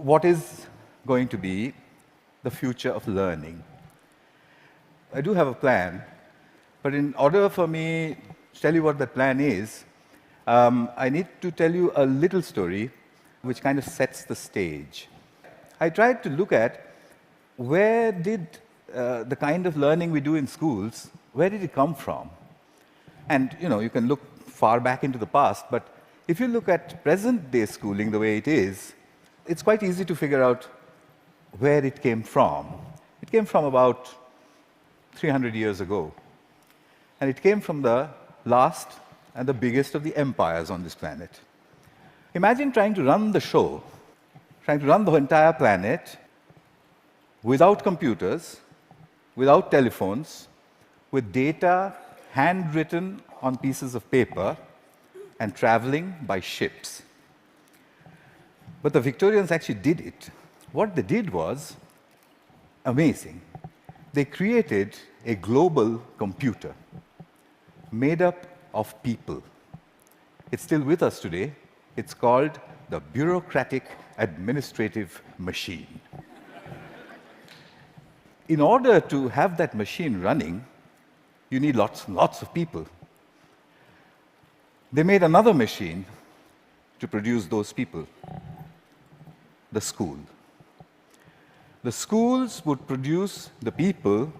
what is going to be the future of learning? I do have a plan, but in order for me to tell you what that plan is, I need to tell you a little story which kind of sets the stage. I tried to look at where did the kind of learning we do in schools, where did it come from? And you can look far back into the past, but if you look at present-day schooling the way it is, it's quite easy to figure out where it came from. It came from about 300 years ago. And it came from the last and the biggest of the empires on this planet. Imagine trying to run the show, trying to run the entire planet without computers, without telephones, with data handwritten on pieces of paper and traveling by ships. But the Victorians actually did it. What they did was amazing. They created a global computer made up of people. It's still with us today. It's called the bureaucratic administrative machine. In order to have that machine running, you need lots and lots of people. They made another machine to produce those people, the school. The schools would produce the people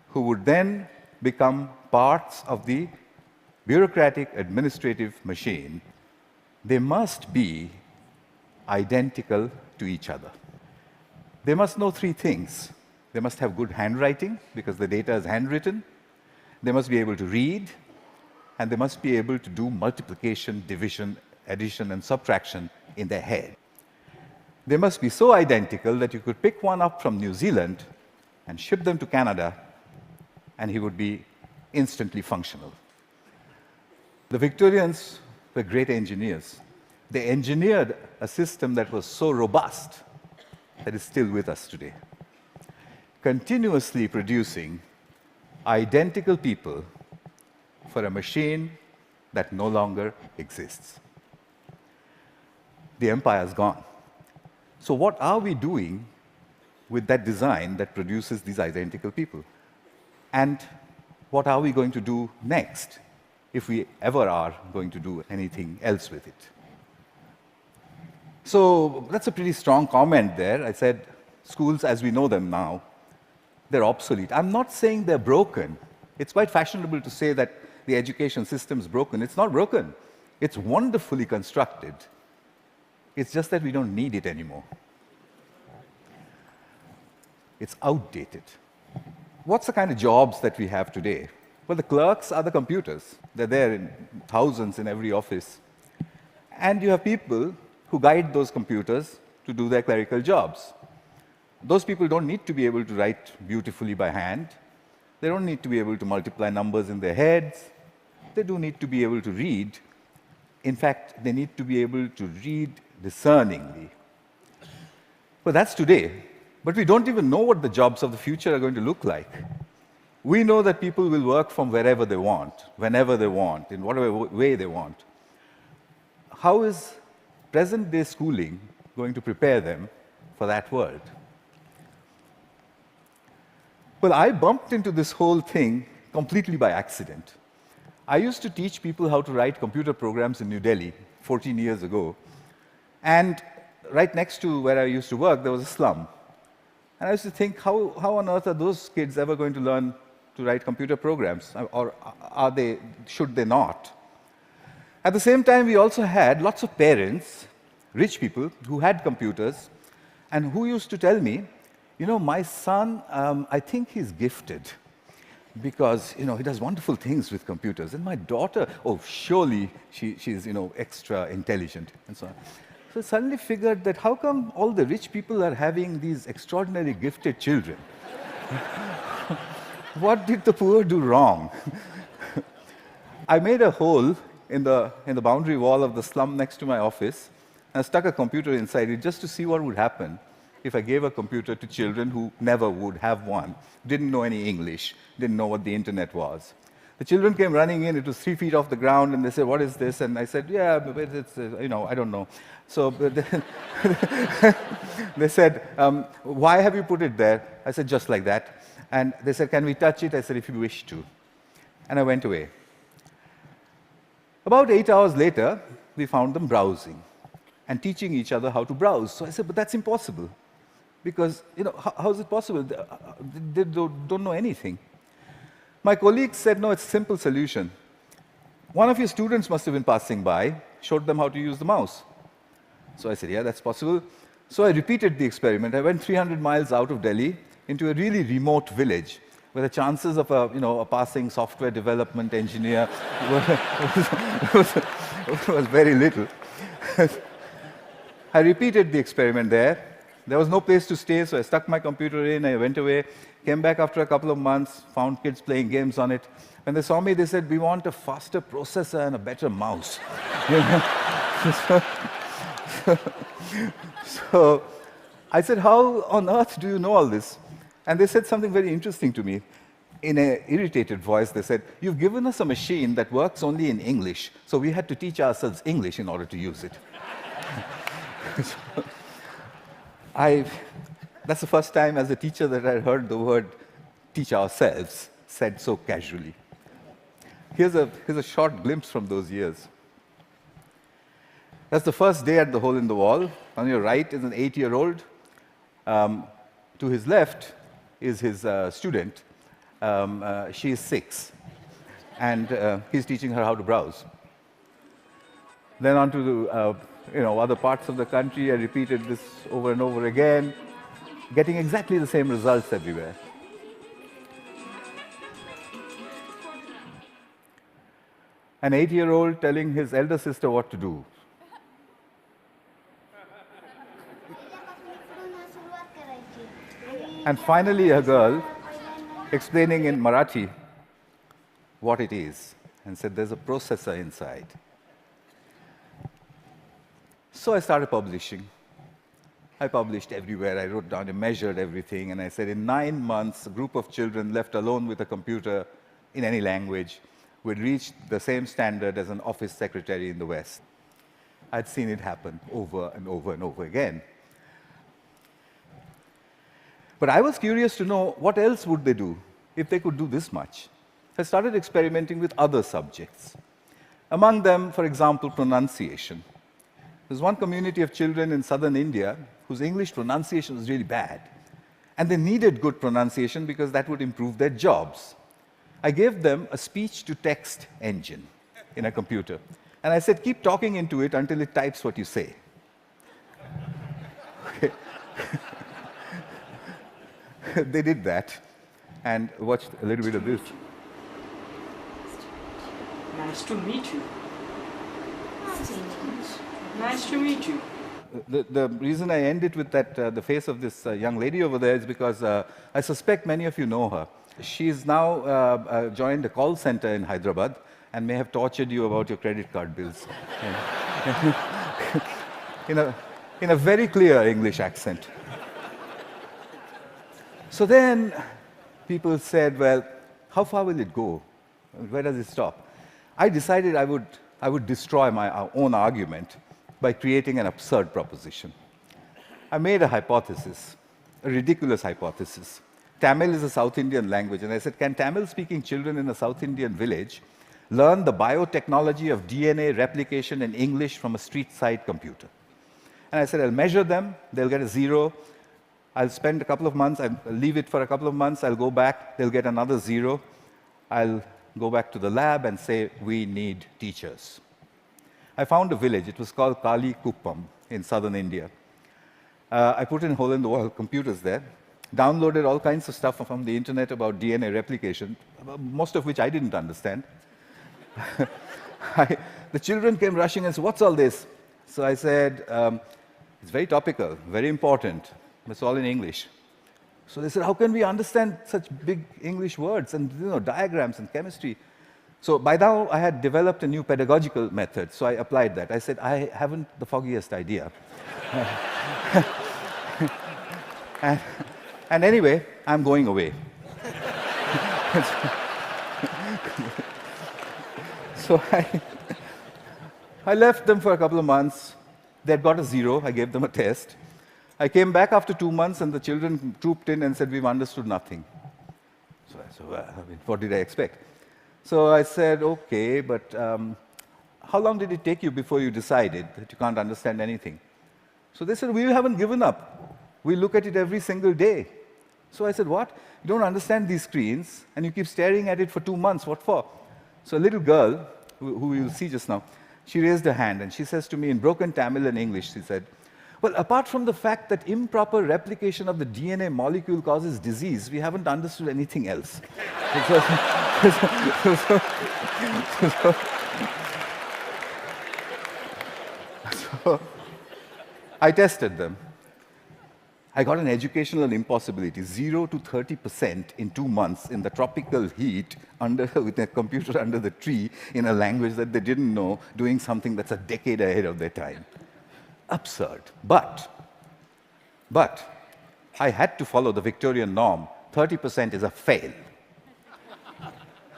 who would then become parts of the bureaucratic administrative machine. They must be identical to each other. They must know three things. They must have good handwriting, because the data is handwritten. They must be able to read, and they must be able to do multiplication, division, addition, and subtraction in their head. They must be so identical that you could pick one up from New Zealand and ship them to Canada, and he would be instantly functional. The Victorians were great engineers. They engineered a system that was so robust that is still with us today, continuously producing identical people for a machine that no longer exists. The empire's gone. So what are we doing with that design that produces these identical people? And what are we going to do next, if we ever are going to do anything else with it? So that's a pretty strong comment there. I said schools as we know them now, they're obsolete. I'm not saying they're broken. It's quite fashionable to say that the education system is broken. It's not broken. It's wonderfully constructed. It's just that we don't need it anymore. It's outdated. What's the kind of jobs that we have today? Well, the clerks are the computers. They're there in thousands in every office. And you have people who guide those computers to do their clerical jobs. Those people don't need to be able to write beautifully by hand. They don't need to be able to multiply numbers in their heads. They do need to be able to read. In fact, they need to be able to read discerningly. Well, that's today. But we don't even know what the jobs of the future are going to look like. We know that people will work from wherever they want, whenever they want, in whatever way they want. How is present-day schooling going to prepare them for that world? Well, I bumped into this whole thing completely by accident. I used to teach people how to write computer programs in New Delhi 14 years ago. And right next to where I used to work, there was a slum. And I used to think, how on earth are those kids ever going to learn to write computer programs? Or should they not? At the same time, we also had lots of parents, rich people, who had computers, and who used to tell me, my son, I think he's gifted, because he does wonderful things with computers. And my daughter, surely she's extra intelligent, and so on. So I suddenly figured that how come all the rich people are having these extraordinarily gifted children? What did the poor do wrong? I made a hole in the boundary wall of the slum next to my office, and I stuck a computer inside it just to see what would happen if I gave a computer to children who never would have one, didn't know any English, didn't know what the internet was. The children came running in. It was 3 feet off the ground, and they said, "What is this?" And I said, "Yeah, but it's, I don't know." So but they said, "Why have you put it there?" I said, "Just like that." And they said, "Can we touch it?" I said, "If you wish to." And I went away. About 8 hours later, we found them browsing and teaching each other how to browse. So I said, "But that's impossible. Because, how is it possible? They don't know anything." My colleagues said, "No, it's a simple solution. One of your students must have been passing by, showed them how to use the mouse." So I said, "Yeah, that's possible." So I repeated the experiment. I went 300 miles out of Delhi into a really remote village where the chances of a passing software development engineer was very little. I repeated the experiment there. There was no place to stay, so I stuck my computer in, I went away, came back after a couple of months, found kids playing games on it. When they saw me, they said, "We want a faster processor and a better mouse." So I said, "How on earth do you know all this?" And they said something very interesting to me. In an irritated voice, they said, "You've given us a machine that works only in English, so we had to teach ourselves English in order to use it." That's the first time as a teacher that I heard the word "teach ourselves" said so casually. Here's a short glimpse from those years. That's the first day at the Hole in the Wall. On your right is an 8-year-old. To his left is his student. She is 6, and he's teaching her how to browse. Then on to other parts of the country. I repeated this over and over again, getting exactly the same results everywhere. An 8-year-old telling his elder sister what to do. And finally, a girl explaining in Marathi what it is, and said, "There's a processor inside." So I started publishing. I published everywhere. I wrote down and measured everything, and I said, in 9 months, a group of children left alone with a computer in any language would reach the same standard as an office secretary in the West. I'd seen it happen over and over and over again. But I was curious to know what else would they do if they could do this much. I started experimenting with other subjects. Among them, for example, pronunciation. There's one community of children in southern India whose English pronunciation was really bad. And they needed good pronunciation because that would improve their jobs. I gave them a speech-to-text engine in a computer. And I said, "Keep talking into it until it types what you say." Okay. They did that and watched a little bit of this. Nice to meet you. Nice to meet you. The reason I end it with the face of this young lady over there is because I suspect many of you know her. She's now joined a call center in Hyderabad and may have tortured you about your credit card bills. in a very clear English accent. So then people said, "Well, how far will it go? Where does it stop?" I decided I would destroy my own argument by creating an absurd proposition. I made a hypothesis, a ridiculous hypothesis. Tamil is a South Indian language, and I said, can Tamil-speaking children in a South Indian village learn the biotechnology of DNA replication in English from a street-side computer? And I said, I'll measure them, they'll get a 0. I'll spend a couple of months, I'll leave it for a couple of months, I'll go back, they'll get another 0. I'll go back to the lab and say, we need teachers. I found a village. It was called Kali Kuppam in southern India. I put in hole-in-the-wall computers there, downloaded all kinds of stuff from the internet about DNA replication, most of which I didn't understand. The children came rushing and said, what's all this? So I said, it's very topical, very important. It's all in English. So they said, how can we understand such big English words and diagrams and chemistry? So by now, I had developed a new pedagogical method, so I applied that. I said, I haven't the foggiest idea. and anyway, I'm going away. So I left them for a couple of months. They had got a 0. I gave them a test. I came back after 2 months, and the children trooped in and said, "We've understood nothing." So I said, "Well, I mean, what did I expect?" So I said, "Okay, but how long did it take you before you decided that you can't understand anything?" So they said, "We haven't given up. We look at it every single day." So I said, "What? You don't understand these screens, and you keep staring at it for 2 months. What for?" So a little girl, who you'll see just now, she raised her hand, and she says to me in broken Tamil and English, she said, "Well, apart from the fact that improper replication of the DNA molecule causes disease, we haven't understood anything else." So I tested them. I got an educational impossibility, 0 to 30% in 2 months in the tropical heat with a computer under the tree in a language that they didn't know, doing something that's a decade ahead of their time. Absurd. But I had to follow the Victorian norm. 30% is a fail.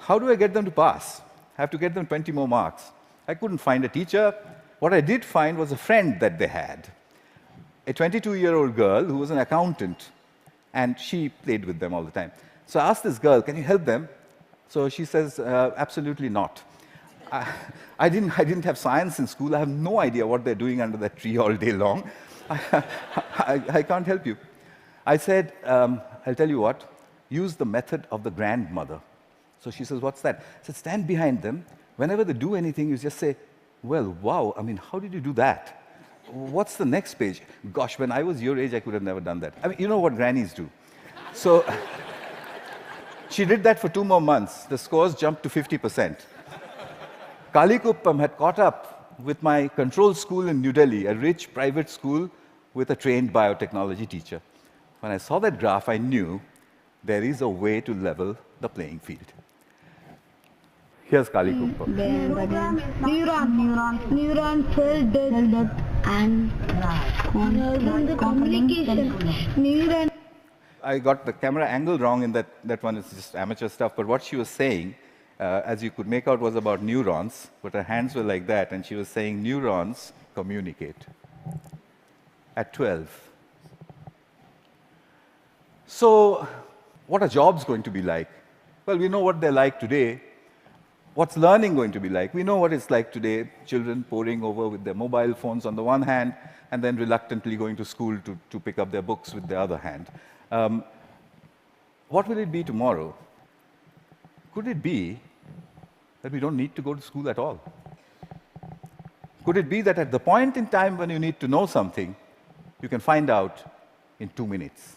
How do I get them to pass? I have to get them 20 more marks. I couldn't find a teacher. What I did find was a friend that they had, a 22-year-old girl who was an accountant, and she played with them all the time. So I asked this girl, "Can you help them?" So she says, "Absolutely not. I didn't have science in school. I have no idea what they're doing under that tree all day long. I can't help you." I said, "I'll tell you what, use the method of the grandmother." So she says, "What's that?" I said, "Stand behind them. Whenever they do anything, you just say, 'Well, wow, I mean, how did you do that? What's the next page?' Gosh, when I was your age, I could have never done that." I mean, you know what grannies do. So she did that for 2 more months. The scores jumped to 50%. Kalikuppam had caught up with my control school in New Delhi, a rich private school with a trained biotechnology teacher. When I saw that graph, I knew there is a way to level the playing field. Here's Kalikuppam. Neuron cell death and communication. I got the camera angle wrong in that one is just amateur stuff, but what she was saying, as you could make out, was about neurons, but her hands were like that, and she was saying neurons communicate at 12. So what are jobs going to be like? Well, we know what they're like today. What's learning going to be like? We know what it's like today, children poring over with their mobile phones on the one hand, and then reluctantly going to school to pick up their books with the other hand. What will it be tomorrow? Could it be that we don't need to go to school at all? Could it be that at the point in time when you need to know something, you can find out in 2 minutes?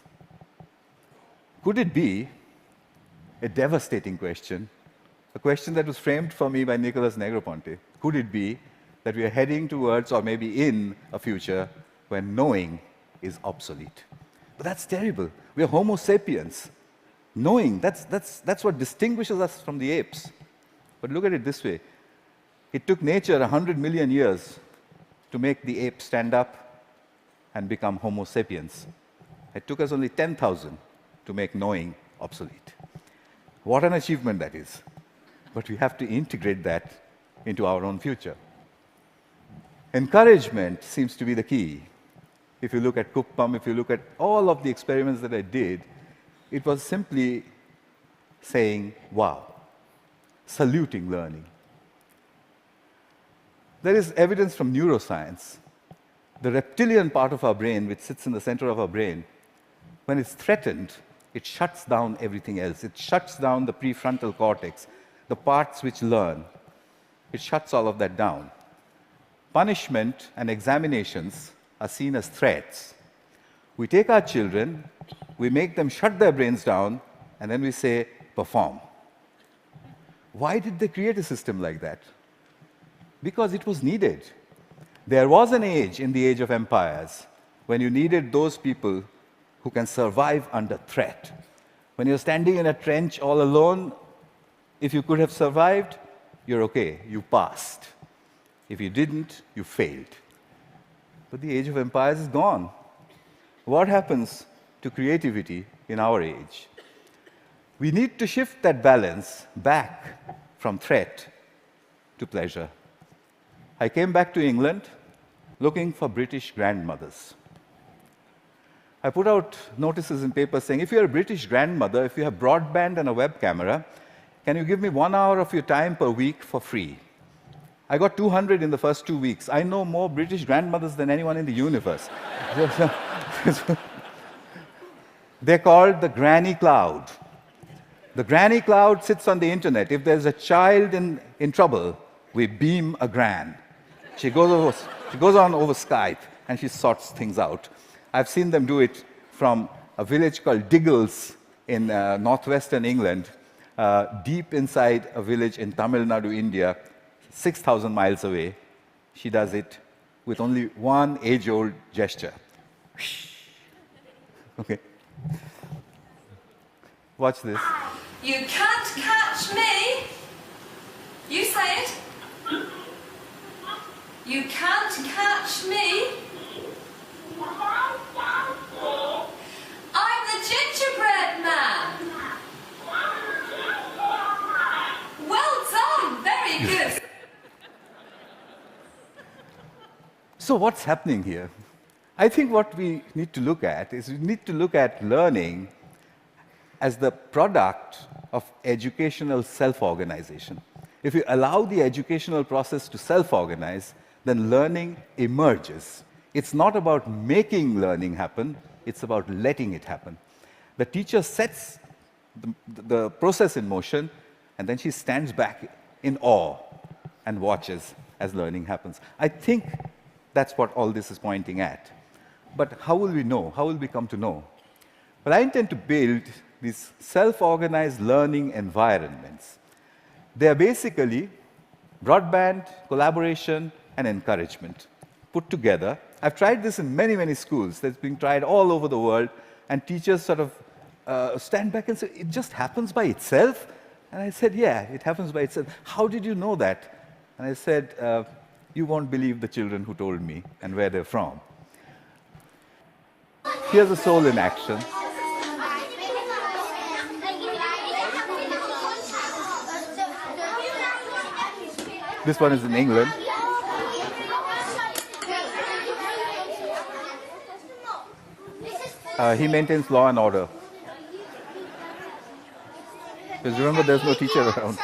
Could it be a devastating question, a question that was framed for me by Nicholas Negroponte? Could it be that we are heading towards, or maybe in, a future when knowing is obsolete? But that's terrible. We are Homo sapiens. Knowing, that's what distinguishes us from the apes. But look at it this way. It took nature 100 million years to make the ape stand up and become Homo sapiens. It took us only 10,000 to make knowing obsolete. What an achievement that is. But we have to integrate that into our own future. Encouragement seems to be the key. If you look at Kuppam, if you look at all of the experiments that I did, it was simply saying, wow, saluting learning. There is evidence from neuroscience. The reptilian part of our brain, which sits in the center of our brain, when it's threatened, it shuts down everything else. It shuts down the prefrontal cortex, the parts which learn. It shuts all of that down. Punishment and examinations are seen as threats. We take our children, we make them shut their brains down, and then we say, perform. Why did they create a system like that? Because it was needed. There was an age in the age of empires when you needed those people who can survive under threat. When you're standing in a trench all alone, if you could have survived, you're okay, you passed. If you didn't, you failed. But the age of empires is gone. What happens to creativity in our age? We need to shift that balance back from threat to to pleasure. I came back to England looking for British grandmothers. I put out notices in papers saying, if you're a British grandmother, if you have broadband and a web camera, can you give me 1 hour of your time per week for free? I got 200 in the first 2 weeks. I know more British grandmothers than anyone in the universe. They're called the granny cloud. The granny cloud sits on the internet. If there's a child in trouble, we beam a gran. She goes on over Skype and she sorts things out. I've seen them do it from a village called Diggles in northwestern England, deep inside a village in Tamil Nadu, India, 6,000 miles away. She does it with only one age-old gesture. Okay. Watch this. You can't catch me. You say it. You can't catch me. I'm the gingerbread man. Well done. Very good. So what's happening here? I think what we need to look at is we need to look at learning as the product of educational self-organization. If you allow the educational process to self-organize, then learning emerges. It's not about making learning happen, it's about letting it happen. The teacher sets the process in motion, and then she stands back in awe and watches as learning happens. I think that's what all this is pointing at. But how will we know? How will we come to know? Well, I intend to build these self-organized learning environments. They are basically broadband, collaboration, and encouragement put together. I've tried this in many, many schools. That's being tried all over the world, and teachers sort of stand back and say, it just happens by itself? And I said, yeah, it happens by itself. How did you know that? And I said, you won't believe the children who told me and where they're from. Here's a soul in action. This one is in England. He maintains law and order. Because remember, there's no teacher around.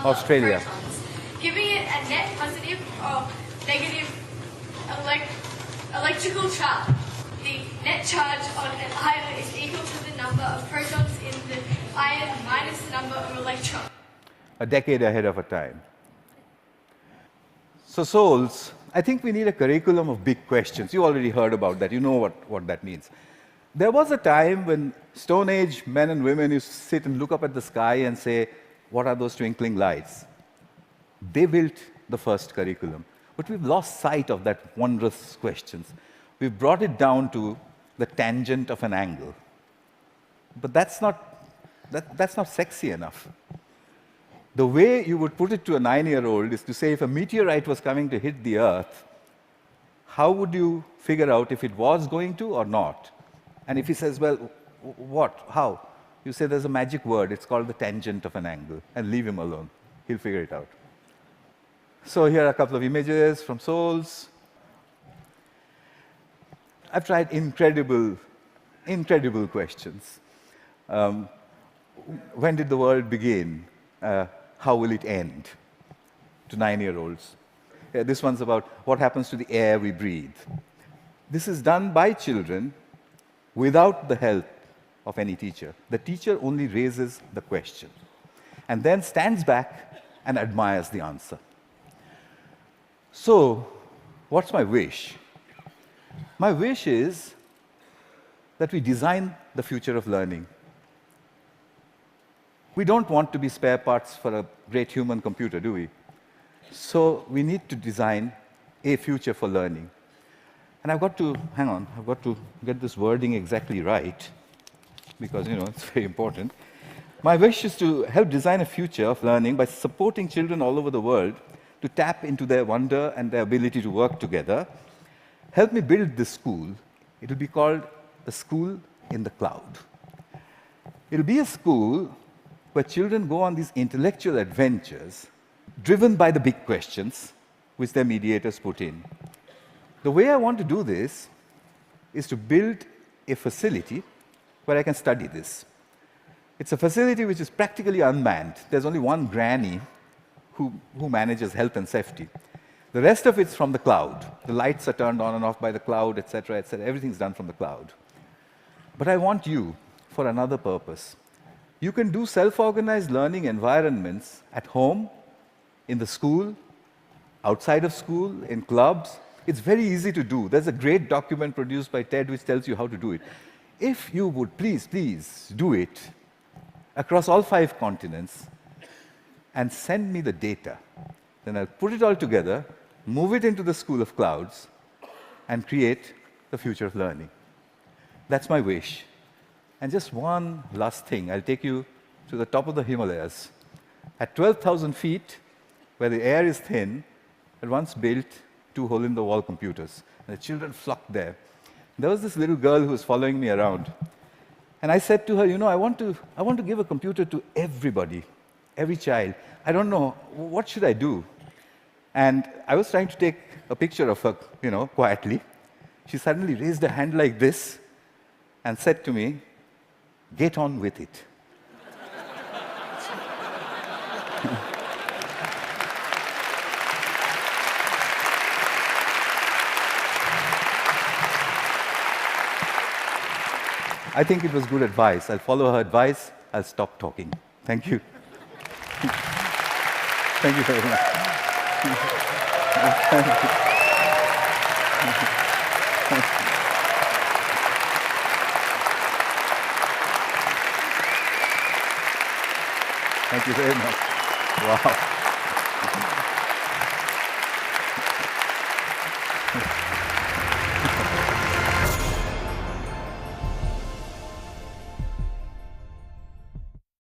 Australia. Giving it a net positive or negative electrical charge. The net charge on an ion is equal to the number of protons in the ion minus the number of electrons. A decade ahead of our time. So souls, I think we need a curriculum of big questions. You already heard about that. You know what that means. There was a time when Stone Age men and women used to sit and look up at the sky and say, what are those twinkling lights? They built the first curriculum. But we've lost sight of that wondrous questions. We've brought it down to the tangent of an angle. But that's not sexy enough. The way you would put it to a 9-year-old is to say, if a meteorite was coming to hit the Earth, how would you figure out if it was going to or not? And if he says, well, what? How? You say there's a magic word, it's called the tangent of an angle, and leave him alone. He'll figure it out. So here are a couple of images from souls. I've tried incredible questions. When did the world begin? How will it end? To 9-year-olds. This one's about what happens to the air we breathe. This is done by children without the help of any teacher. The teacher only raises the question and then stands back and admires the answer. So, what's my wish? My wish is that we design the future of learning. We don't want to be spare parts for a great human computer, do we? So we need to design a future for learning. And I've got to get this wording exactly right, because, it's very important. My wish is to help design a future of learning by supporting children all over the world to tap into their wonder and their ability to work together, help me build this school. It will be called the School in the Cloud. It will be a school where children go on these intellectual adventures driven by the big questions which their mediators put in. The way I want to do this is to build a facility where I can study this. It's a facility which is practically unmanned. There's only one granny who manages health and safety. The rest of it's from the cloud. The lights are turned on and off by the cloud, etc., etc. Everything's done from the cloud. But I want you for another purpose. You can do self-organized learning environments at home, in the school, outside of school, in clubs. It's very easy to do. There's a great document produced by TED which tells you how to do it. If you would please do it across all 5 continents and send me the data, then I'll put it all together, move it into the School of Clouds, and create the future of learning. That's my wish. And just one last thing, I'll take you to the top of the Himalayas. At 12,000 feet, where the air is thin, I once built 2 hole-in-the-wall computers. And the children flocked there. There was this little girl who was following me around. And I said to her, you know, I want to give a computer to everybody, every child. I don't know, what should I do? And I was trying to take a picture of her, you know, quietly. She suddenly raised her hand like this and said to me, "Get on with it." I think it was good advice. I'll follow her advice. I'll stop talking. Thank you. Thank you very much. Thank you very much. Wow.